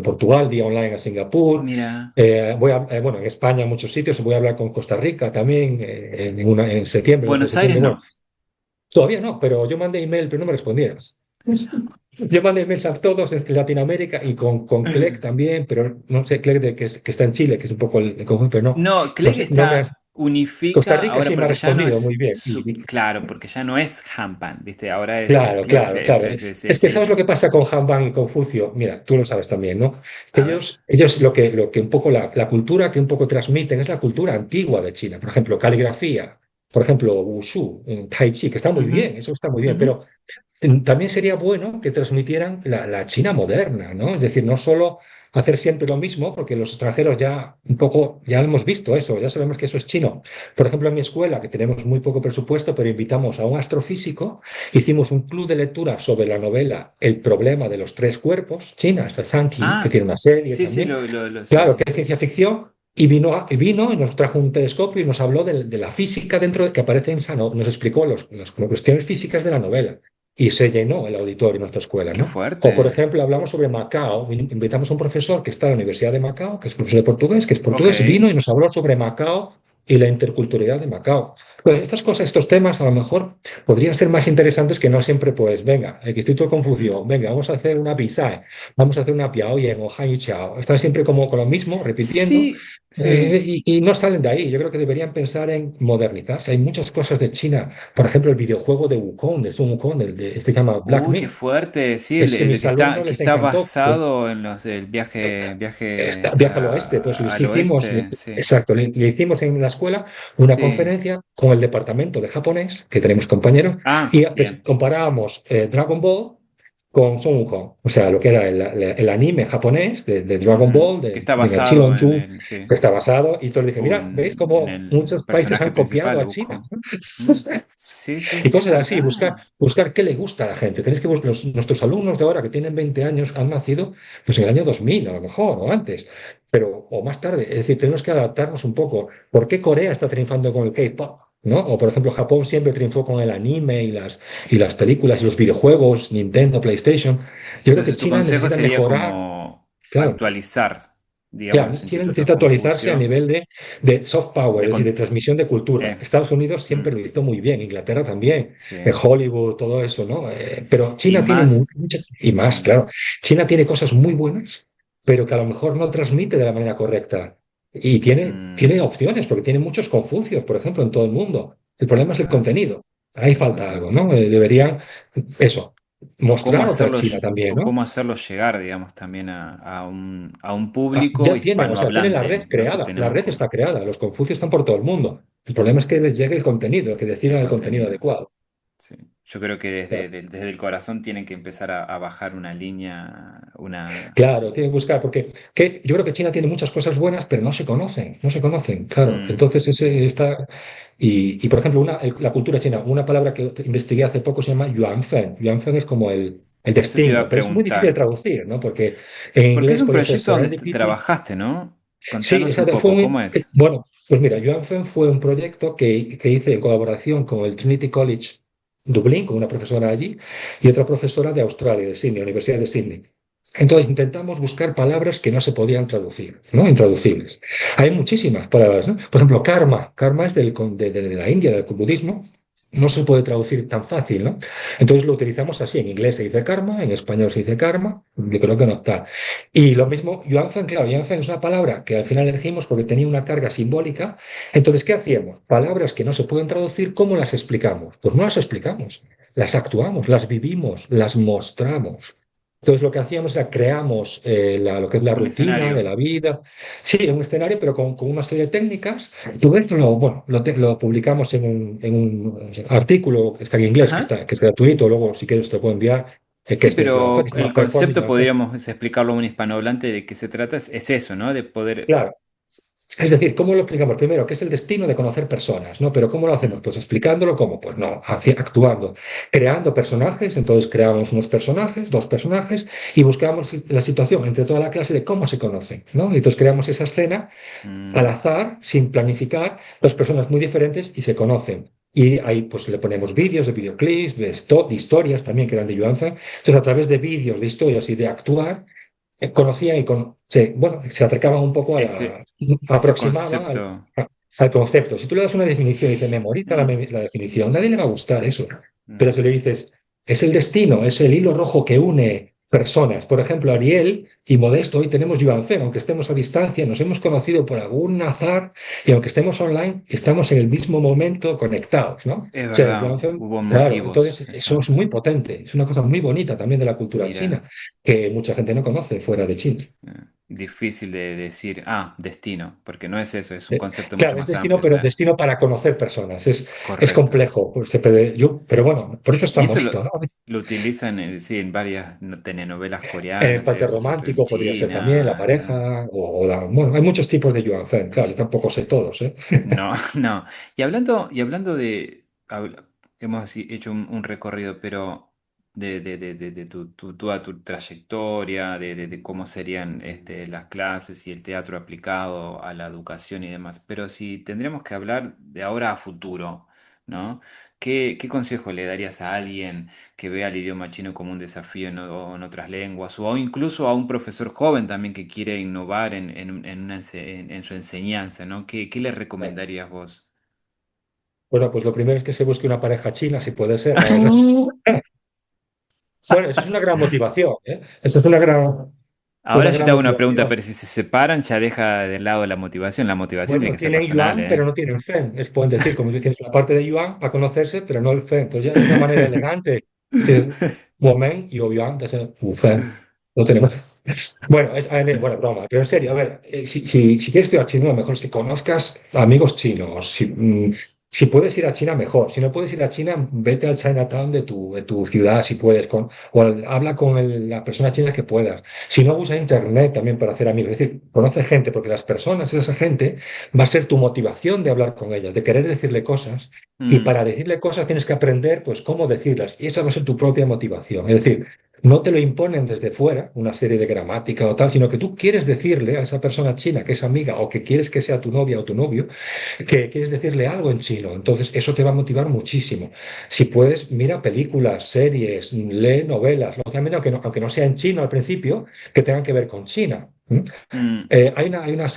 Portugal, vía online a Singapur. Mira, Bueno, en España en muchos sitios, voy a hablar con Costa Rica también en septiembre, 12 de Buenos Aires septiembre. Bueno, no. todavía no, pero yo mandé email, pero no me respondieron. Yo mandé emails a todos en Latinoamérica y con Clegg también, pero no sé, Clegg que está en Chile, que es un poco el conjunto, pero no, No, no Clegg sé, no me. Costa unifica Rica ahora sí me ha porque ya no respondido muy es bien. claro, porque ya no es Hampan, ¿viste? Ahora es Claro, Clegg, claro, sí, claro. sí, sí, sí, Es que sí. sabes lo que pasa con Hanbang y Confucio. Mira, tú lo sabes también, ¿no? Que A ver. ellos lo que un poco la cultura que un poco transmiten es la cultura antigua de China. Por ejemplo, caligrafía, por ejemplo, Wushu, Tai Chi, que está muy Ujú, bien, eso está muy bien, ujú. pero también sería bueno que transmitieran la China moderna, ¿no? Es decir, no solo hacer siempre lo mismo, porque los extranjeros ya un poco, ya hemos visto eso, ya sabemos que eso es chino. Por ejemplo, en mi escuela, que tenemos muy poco presupuesto, pero invitamos a un astrofísico, hicimos un club de lectura sobre la novela El problema de los tres cuerpos, China, esta Sankey, que Ah, tiene una serie sí, sí, también. lo Claro, que seguí. es ciencia ficción. Y vino y nos trajo un telescopio y nos habló de la física dentro de que aparece en esa nos explicó las cuestiones físicas de la novela. Y se llenó el auditorio en nuestra escuela, Qué ¿no? O, por fuerte. ejemplo, hablamos sobre Macao. Invitamos a un profesor que está en la Universidad de Macao, que es profesor de portugués, que es Ok. portugués, vino y nos habló sobre Macao y la interculturalidad de Macao. Pues estas cosas, estos temas a lo mejor podrían ser más interesantes que no siempre, pues, venga, el Instituto de Mm. Confucio, venga, vamos a hacer una Pisae, vamos a hacer una Piaoyen o Hanyu Chao. Están siempre como con lo mismo, repitiendo, Sí, sí. y no salen de ahí. Yo creo que deberían pensar en modernizarse. Hay muchas cosas de China, por ejemplo, el videojuego de Wukong, de Sun Wukong, este se llama Black Uy, qué Myth. fuerte. Sí, Ese, el mis alumnos que les está encantó. basado en el viaje Viaje al oeste, pues les al hicimos, oeste, sí. exacto, le hicimos en la escuela una Sí. conferencia con el departamento de japonés, que tenemos compañeros, y Ah, pues, bien. comparábamos Dragon Ball con Sun Wukong, o sea, lo que era el anime japonés de Dragon Ujú. Ball, Que está de basado en Chilonju, el, que sí, está basado, y todos dije, mira, ¿veis en cómo el muchos países personaje han copiado principal, a China? Wukong. Mm. Sí, sí, Y sí, es cosas así, verdad. buscar qué le gusta a la gente. Tenéis que nuestros alumnos de ahora que tienen 20 años han nacido pues en el año 2000 a lo mejor, o antes, pero o más tarde. Es decir, tenemos que adaptarnos un poco. ¿Por qué Corea está triunfando con el K-pop? ¿No? O por ejemplo, Japón siempre triunfó con el anime y las películas y los videojuegos, Nintendo, PlayStation. Yo creo que Entonces, tu China consejo necesita sería mejorar, como claro. actualizar, digamos, Claro, los China institutos necesita actualizarse a Confucio nivel de soft power, de es decir, de con- transmisión de cultura. eh, Estados Unidos mm, siempre lo hizo muy bien, Inglaterra también, sí. Hollywood, todo eso, ¿no? Pero Y China tiene más, muchas, y más, mm, claro. China tiene cosas muy buenas, pero que a lo mejor no transmite de la manera correcta. Y tiene mm, opciones, porque tiene muchos Confucios, por ejemplo, en todo el mundo. El es problema es el verdad, contenido. Ahí el falta algo, contenido. ¿no? Deberían, eso, O cómo mostrar otra China también, o ¿no? cómo hacerlo llegar, digamos, también a un Ah, público ya tienen, o sea, tienen la red hispanohablante, no que creada, la tenemos red está creada, los Confucios están por todo el mundo. El problema es que les llegue el contenido, que el decidan el contenido contenido. adecuado. Sí. Yo creo que Claro, desde el corazón tienen que empezar a bajar una línea, una... claro, tienen que buscar, porque yo creo que China tiene muchas cosas buenas, pero no se conocen, claro. Entonces, Sí, ese está. Por ejemplo, la cultura china, una palabra que investigué hace poco se llama yuanfen. Yuanfen es como el eso te iba destino, a pero es muy difícil de preguntar. traducir, ¿no? Porque en Porque es inglés un puede ser proyecto donde serendipity. trabajaste, ¿no? Sí, o Contanos un sea, poco, ¿cómo es? bueno, pues mira, Joanfen fue un proyecto que hice en colaboración con el Trinity College Dublín, con una profesora allí, y otra profesora de Australia, de Sydney, Universidad de Sydney. Entonces intentamos buscar palabras que no se podían traducir, ¿no? Intraducibles. Hay muchísimas palabras, ¿no? Por ejemplo, karma. Karma es de la India, del budismo. No se puede traducir tan fácil, ¿no? Entonces lo utilizamos así. En inglés se dice karma, en español se dice karma, yo creo que no tal. Y lo mismo, Yuanfen, claro, Yuanfen es una palabra que al final elegimos porque tenía una carga simbólica. Entonces, ¿qué hacíamos? Palabras que no se pueden traducir, ¿cómo las explicamos? Pues no las explicamos, las actuamos, las vivimos, las mostramos. Entonces, lo que hacíamos era creamos lo que es la Un rutina de escenario. la vida. Sí, un escenario, pero con una serie de técnicas. Todo esto bueno, lo publicamos en un artículo que está en inglés, Ajá. que es gratuito. Luego, si quieres, te lo puedo enviar, que Sí, es de Yuanfen, pero que se llama el Performing concepto Yuanfen. podríamos explicarlo a un hispanohablante de qué se trata, es eso, ¿no? De poder... Claro. Es decir, ¿cómo lo explicamos? Primero, ¿qué es el destino de conocer personas? ¿No? Pero ¿cómo lo hacemos? Mm, Pues explicándolo cómo, pues no, actuando, creando personajes, entonces creamos unos personajes, dos personajes, y buscamos la situación entre toda la clase de cómo se conocen, ¿no? Y entonces creamos esa escena al mm. azar, sin planificar, dos personas muy diferentes y se conocen. Y ahí pues le ponemos vídeos de videoclips, de historias también que eran de Yuanza. Entonces a través de vídeos, de historias y de actuar, conocían se Es- acercaban un poco Ese, ese aproximaban concepto... al concepto. Si tú le das una definición y dice, memoriza Mm, la definición, nadie le va a gustar eso. Pero mm. si le dices, es el destino, es el hilo rojo que une personas. Por ejemplo, Ariel y Modesto, hoy tenemos Yuanfen, aunque estemos a distancia, nos hemos conocido por algún azar y aunque estemos online, estamos en el mismo momento conectados, ¿no? O Es sea, verdad, Yuanfen, hubo claro, motivos, entonces eso es exacto. muy potente, es una cosa muy bonita también de la cultura china, Mira. que mucha gente no conoce fuera de China. Difícil de decir, destino, porque no es eso, es un concepto mucho Claro, es más destino, amplio, o pero sea, destino para conocer personas. Es correcto. complejo. Pero bueno, por eso es Y tan eso bonito, ¿no? lo utilizan sí, en varias telenovelas El coreanas y empate eso, sobre en romántico podría ser también, la China. pareja, bueno, hay muchos tipos de Yuan Fen, claro, yo tampoco sé todos, ¿eh? No, no. Y hablando de, hemos así hecho un recorrido, pero de toda tu trayectoria, de cómo serían las clases y el teatro aplicado a la educación y demás. Pero si tendríamos que hablar de ahora a futuro, ¿no? ¿Qué consejo le darías a alguien que vea el idioma chino como un desafío en otras lenguas? O incluso a un profesor joven también que quiere innovar en su enseñanza, ¿no? ¿Qué le recomendarías vos? Bueno, pues lo primero es que se busque una pareja china, si puede ser. A ver. Bueno, eso es una gran motivación, ¿eh? Eso es una Ahora yo te gran hago una pregunta, motivación. pero si se separan ya deja de lado la motivación. La motivación tiene Bueno, que ser tienen personal, yuan, pero ¿eh? no tienen fen. Pueden decir, como tú tienes la parte de yuan para conocerse, pero no el fen. Entonces ya de una manera elegante, woman y yuan, fen. Lo tenemos. Bueno, bueno, broma, pero en serio, a ver, si quieres estudiar chino, lo mejor es que conozcas amigos chinos. Si puedes ir a China, mejor. Si no puedes ir a China, vete al Chinatown de tu ciudad, si puedes, habla con la persona china que puedas. Si no, usa Internet también para hacer amigos. Es decir, conoce gente, porque las personas, esa gente, va a ser tu motivación de hablar con ellas, de querer decirle cosas. Y Mm, para decirle cosas tienes que aprender, pues, cómo decirlas. Y esa va a ser tu propia motivación. Es decir, no te lo imponen desde fuera, una serie de gramática o tal, sino que tú quieres decirle a esa persona china que es amiga o que quieres que sea tu novia o tu novio, que quieres decirle algo en chino. Entonces, eso te va a motivar muchísimo. Si puedes, mira películas, series, lee novelas, lógicamente, aunque no sea en chino al principio, que tengan que ver con China. ¿M? mm. Hay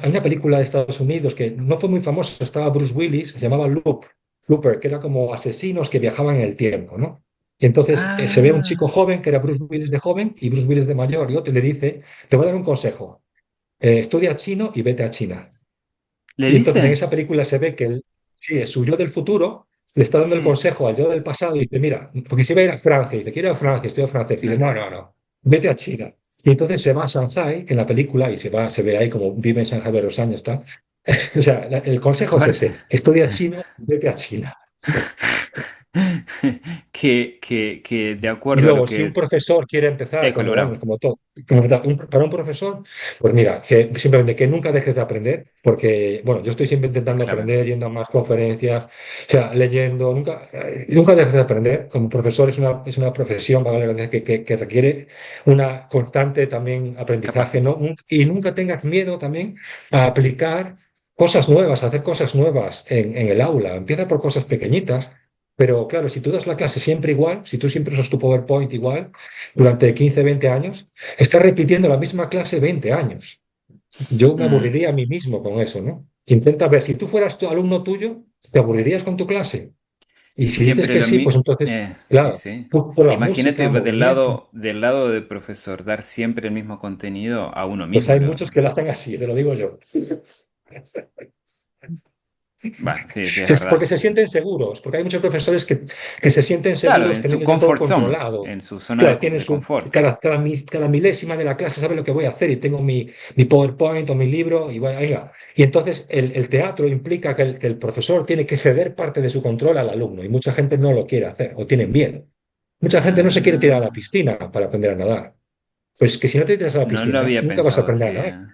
una película de Estados Unidos que no fue muy famosa, estaba Bruce Willis, se llamaba Looper, que era como asesinos que viajaban en el tiempo, ¿no? Y entonces se ve a un chico Ah, joven, que era Bruce Willis de joven, y Bruce Willis de mayor, y otro le dice, te voy a dar un consejo, estudia chino y vete a China. ¿le Y entonces en dice? esa película se ve que sí, su yo del futuro le está dando el Sí. consejo al yo del pasado y dice, mira, porque si va a ir a Francia, y dice, quiero ir a Francia, estudio francés, y dice, no, no, no, vete a China. Y entonces se va a Shanghai, en la película, y se ve ahí como vive en Shanghai varios años, está. O sea, el Qué consejo es fuerte. ese, estudia chino, vete a China. Que de Y acuerdo a lo luego, si un que... profesor quiere empezar, como vamos, Colorado. como todo, para un profesor, pues mira, que simplemente que nunca dejes de aprender, porque, bueno, yo estoy siempre Es intentando clave. aprender, yendo a más conferencias, o sea, leyendo, nunca dejes de aprender. Como profesor es una profesión, valga la redundancia, que requiere una constante también aprendizaje, ¿no? Y nunca tengas miedo también a aplicar cosas nuevas, a hacer cosas nuevas en el aula. Empieza por cosas pequeñitas. Pero claro, si tú das la clase siempre igual, si tú siempre usas tu PowerPoint igual, durante 15 20 años, estás repitiendo la misma clase 20 años. Yo me Mm, aburriría a mí mismo con eso, ¿no? Intenta ver, si tú fueras tu alumno tuyo, ¿te aburrirías con tu clase? Y y si dices siempre que lo sí, pues mismo. entonces, Y claro, sí. prueba Imagínate música, movimiento. del lado del profesor, dar siempre el mismo contenido a uno Pues mismo. hay muchos que lo hacen así, te lo digo yo. Bueno, sí, sí, es verdad. Porque se sienten seguros, porque hay muchos profesores que se sienten Claro, seguros en su teniendo ya todo comfort zone, controlado. en su zona Claro, tienen de confort. cada milésima de la clase sabe lo que voy a hacer y tengo mi PowerPoint o mi libro y venga. Y entonces el teatro implica que el profesor tiene que ceder parte de su control al alumno y mucha gente no lo quiere hacer o tiene miedo. Mucha gente no se quiere tirar a la Ah, piscina para aprender a nadar. Pues que si no te tiras a la no lo piscina, había nunca vas a pensado aprender así, a nadar. ¿eh?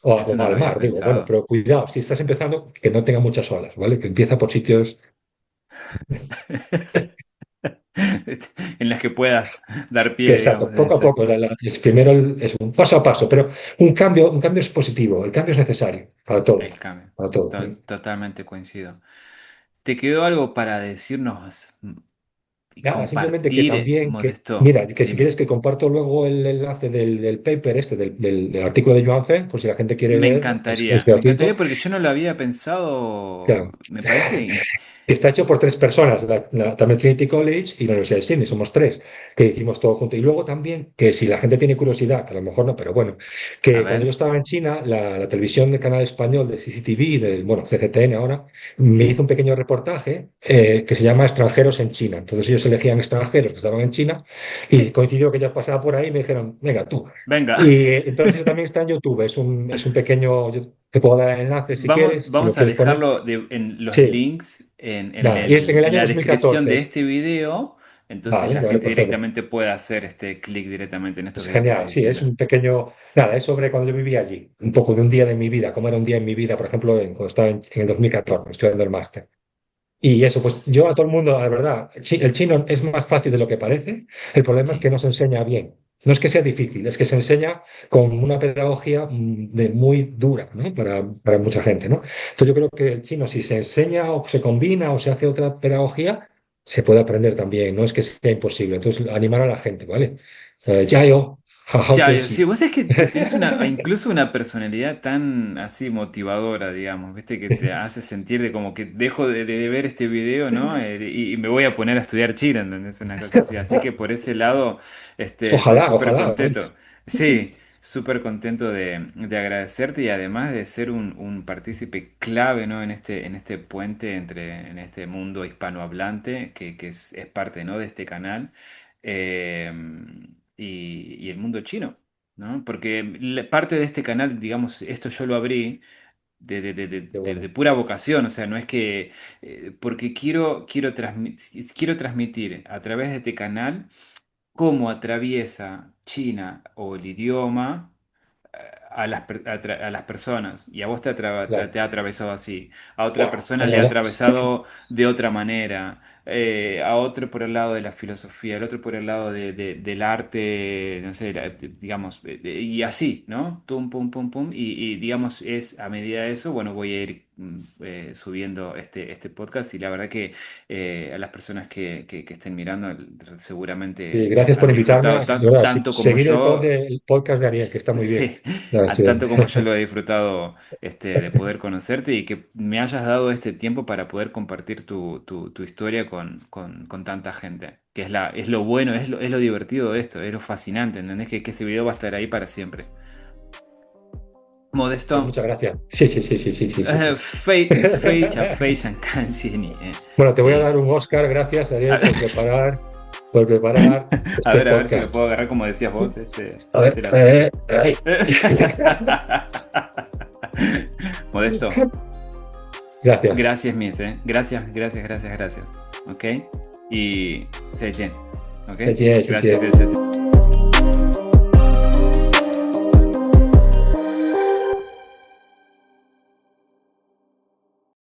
O Eso no lo al había mar, digo, bueno, pensado. pero cuidado, si estás empezando, que no tenga muchas olas, ¿vale? Que empieza por sitios. En las que puedas dar Que pie, exacto, digamos, debe poco a ser. poco, es primero es un paso a paso, pero un cambio es positivo, el cambio es necesario para todo, El cambio. para todo. Totalmente coincido. ¿Te quedó algo para decirnos y Nada, simplemente que compartir, también, Modesto? mira, que si Dime. quieres que comparto luego el enlace del paper del artículo de Joan Feng, por si la gente quiere leerlo, es Me encantaría gratuito. porque yo no lo había O pensado. sea, Me parece. está hecho por tres personas, también Trinity College y la Universidad de Sydney, somos tres, que hicimos todo junto. Y luego también, que si la gente tiene curiosidad, que a lo mejor no, pero bueno, A que cuando yo ver. estaba en China, la televisión del canal español de CCTV, bueno, CGTN ahora, me hizo Sí. un pequeño reportaje que se llama Extranjeros en China. Entonces ellos elegían extranjeros que estaban en China y Sí. coincidió que yo pasaba por ahí y me dijeron, venga, tú. Venga. Y entonces eso también está en YouTube, es un pequeño, yo te puedo dar el enlace si quieres, si lo Vamos a quieres poner. dejarlo en los Sí, links nada, y es en el en año la descripción de 2014. este video. Entonces Vale, la vale, gente perfecto. directamente puede hacer este clic directamente en estos Es videos que estás genial, sí, es diciendo. un pequeño, nada, es sobre cuando yo vivía allí, un poco de un día de mi vida, cómo era un día en mi vida, por ejemplo, cuando estaba en el 2014, estudiando el máster. Y eso, pues yo a todo el mundo, la verdad, el chino es más fácil de lo que parece, el problema es Sí. que no se enseña bien. No es que sea difícil, es que se enseña con una pedagogía muy dura, ¿no? Para mucha gente, ¿no? Entonces yo creo que el chino, si se enseña o se combina o se hace otra pedagogía, se puede aprender también, no es que sea imposible. Entonces animar a la gente, ¿vale? Ya yo. Ya, Sí, sí, sí. vos es que tenés incluso una personalidad tan así motivadora, digamos, ¿viste? Que te hace sentir de como que dejo de ver este video, ¿no? Y me voy a poner a estudiar chino, ¿entendés? Una cosa así. Así que por ese lado, estoy Ojalá, súper ojalá. contento. Sí, súper contento de agradecerte y además de ser un partícipe clave, ¿no? En este puente en este mundo hispanohablante que es parte, ¿no? De este canal. Eh, y el mundo chino, ¿no? Porque parte de este canal, digamos, esto yo lo abrí Qué de bueno. pura vocación, o sea, no es que, porque quiero transmitir a través de este canal cómo atraviesa China o el idioma a las personas. Y a vos Claro. te ha atravesado así, a otra Buah, persona es le ha verdad. atravesado de otra manera, a otro por el lado de la filosofía, el otro por el lado del arte, no sé, digamos, y así, ¿no? Pum, pum, pum, pum. Y, digamos, es a medida de eso, bueno, voy a ir subiendo este podcast y la verdad que a las personas que estén mirando Y seguramente gracias por han invitarme disfrutado a, de verdad, tanto como seguir yo. el podcast de Ariel, que está muy bien. Sí, Ya a estoy- tanto como yo lo he disfrutado de poder conocerte y que me hayas dado este tiempo para poder compartir tu historia con tanta gente. Que es lo bueno, es lo divertido de esto, es lo fascinante, ¿entendés? Que ese video va a estar ahí para siempre. Pues Modesto, muchas gracias. Sí, sí, sí, sí, sí, sí, sí, sí, sí. Fei Fei Shankansi. Bueno, te voy a Sí. dar un Oscar, gracias, Ariel, por preparar este A ver si lo podcast. puedo agarrar como decías vos, A ver, este lado. ay. Modesto. Gracias. Gracias, Mies, ¿eh? Gracias, gracias, gracias, gracias. ¿Ok? Y... 再见. ¿Ok? 再见，谢 Gracias, 谢。gracias.